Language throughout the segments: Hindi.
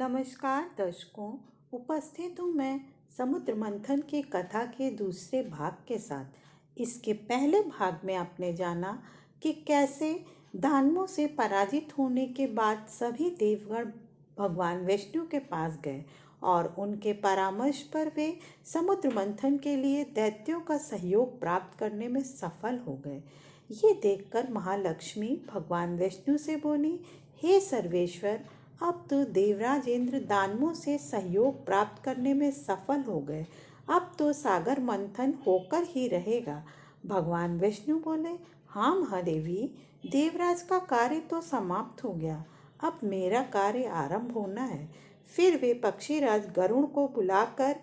नमस्कार दर्शकों। उपस्थित हूँ मैं समुद्र मंथन की कथा के दूसरे भाग के साथ। इसके पहले भाग में आपने जाना कि कैसे दानवों से पराजित होने के बाद सभी देवगण भगवान विष्णु के पास गए और उनके परामर्श पर वे समुद्र मंथन के लिए दैत्यों का सहयोग प्राप्त करने में सफल हो गए। ये देखकर महालक्ष्मी भगवान विष्णु से बोली, हे सर्वेश्वर, अब तो देवराज इंद्र दानवों से सहयोग प्राप्त करने में सफल हो गए। अब तो सागर मंथन होकर ही रहेगा। भगवान विष्णु बोले, हाँ महादेवी, देवराज का कार्य तो समाप्त हो गया, अब मेरा कार्य आरंभ होना है। फिर वे पक्षीराज गरुड़ को बुलाकर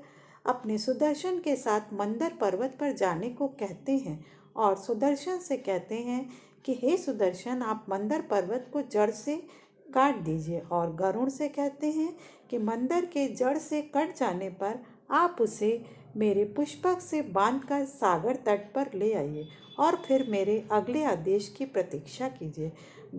अपने सुदर्शन के साथ मंदर पर्वत पर जाने को कहते हैं और सुदर्शन से कहते हैं कि हे सुदर्शन, आप मंदर पर्वत को जड़ से काट दीजिए, और गरुड़ से कहते हैं कि मंदिर के जड़ से कट जाने पर आप उसे मेरे पुष्पक से बांधकर सागर तट पर ले आइए और फिर मेरे अगले आदेश की प्रतीक्षा कीजिए।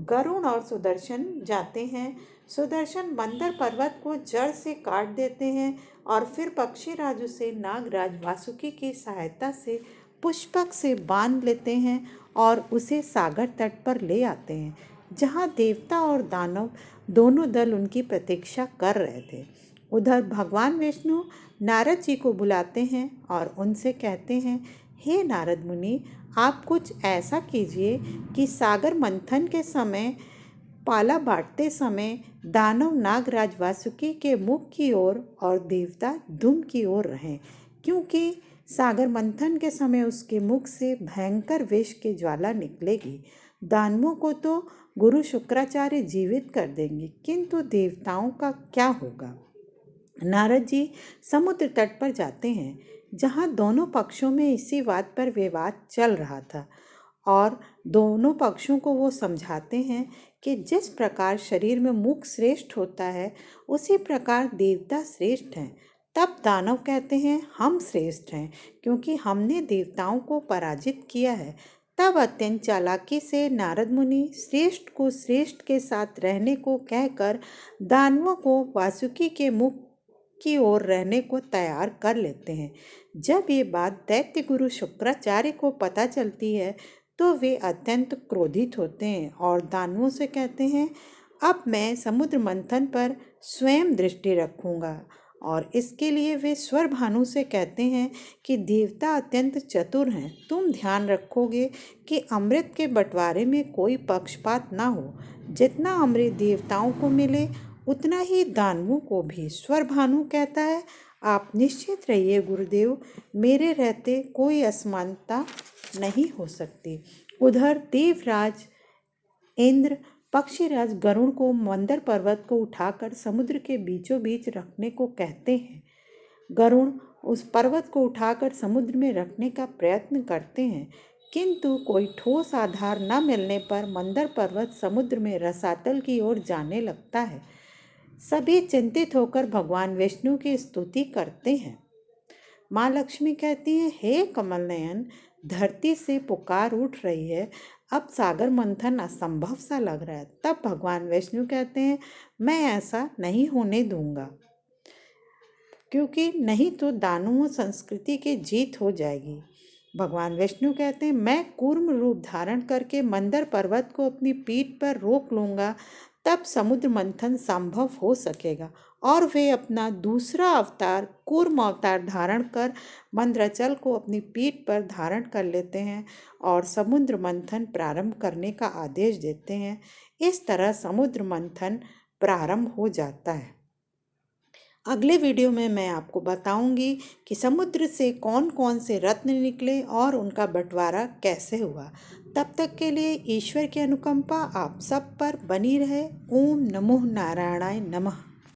गरुड़ और सुदर्शन जाते हैं। सुदर्शन मंदर पर्वत को जड़ से काट देते हैं और फिर पक्षीराज उसे नागराज वासुकी की सहायता से पुष्पक से बांध लेते हैं और उसे सागर तट पर ले आते हैं, जहाँ देवता और दानव दोनों दल उनकी प्रतीक्षा कर रहे थे। उधर भगवान विष्णु नारद जी को बुलाते हैं और उनसे कहते हैं, हे नारद मुनि, आप कुछ ऐसा कीजिए कि सागर मंथन के समय पाला बांटते समय दानव नागराज वासुकी के मुख की ओर और देवता धूम की ओर रहें, क्योंकि सागर मंथन के समय उसके मुख से भयंकर विष की ज्वाला निकलेगी। दानवों को तो गुरु शुक्राचार्य जीवित कर देंगे, किंतु देवताओं का क्या होगा। नारद जी समुद्र तट पर जाते हैं, जहाँ दोनों पक्षों में इसी बात पर विवाद चल रहा था, और दोनों पक्षों को वो समझाते हैं कि जिस प्रकार शरीर में मुख श्रेष्ठ होता है, उसी प्रकार देवता श्रेष्ठ हैं। तब दानव कहते हैं, हम श्रेष्ठ हैं क्योंकि हमने देवताओं को पराजित किया है। तब अत्यंत चालाकी से नारद मुनि श्रेष्ठ को श्रेष्ठ के साथ रहने को कहकर दानवों को वासुकी के मुख की ओर रहने को तैयार कर लेते हैं। जब ये बात दैत्य गुरु शुक्राचार्य को पता चलती है तो वे अत्यंत क्रोधित होते हैं और दानवों से कहते हैं, अब मैं समुद्र मंथन पर स्वयं दृष्टि रखूंगा। और इसके लिए वे स्वर भानु से कहते हैं कि देवता अत्यंत चतुर हैं, तुम ध्यान रखोगे कि अमृत के बंटवारे में कोई पक्षपात ना हो। जितना अमृत देवताओं को मिले उतना ही दानवों को भी। स्वर भानु कहता है, आप निश्चित रहिए गुरुदेव, मेरे रहते कोई असमानता नहीं हो सकती। उधर देवराज इंद्र पक्षीराज गरुड़ को मंदर पर्वत को उठाकर समुद्र के बीचों बीच रखने को कहते हैं। गरुड़ उस पर्वत को उठाकर समुद्र में रखने का प्रयत्न करते हैं, किंतु कोई ठोस आधार न मिलने पर मंदर पर्वत समुद्र में रसातल की ओर जाने लगता है। सभी चिंतित होकर भगवान विष्णु की स्तुति करते हैं। माँ लक्ष्मी कहती हैं, हे कमल नयन, धरती से पुकार उठ रही है, अब सागर मंथन असंभव सा लग रहा है। तब भगवान विष्णु कहते हैं, मैं ऐसा नहीं होने दूंगा, क्योंकि नहीं तो दानवों संस्कृति की जीत हो जाएगी। भगवान विष्णु कहते हैं, मैं कूर्म रूप धारण करके मंदर पर्वत को अपनी पीठ पर रोक लूँगा, तब समुद्र मंथन संभव हो सकेगा। और वे अपना दूसरा अवतार कूर्म अवतार धारण कर मंदराचल को अपनी पीठ पर धारण कर लेते हैं और समुद्र मंथन प्रारंभ करने का आदेश देते हैं। इस तरह समुद्र मंथन प्रारंभ हो जाता है। अगले वीडियो में मैं आपको बताऊंगी कि समुद्र से कौन कौन से रत्न निकले और उनका बंटवारा कैसे हुआ। तब तक के लिए ईश्वर की अनुकंपा आप सब पर बनी रहे। ओम नमो नारायणाय नमः।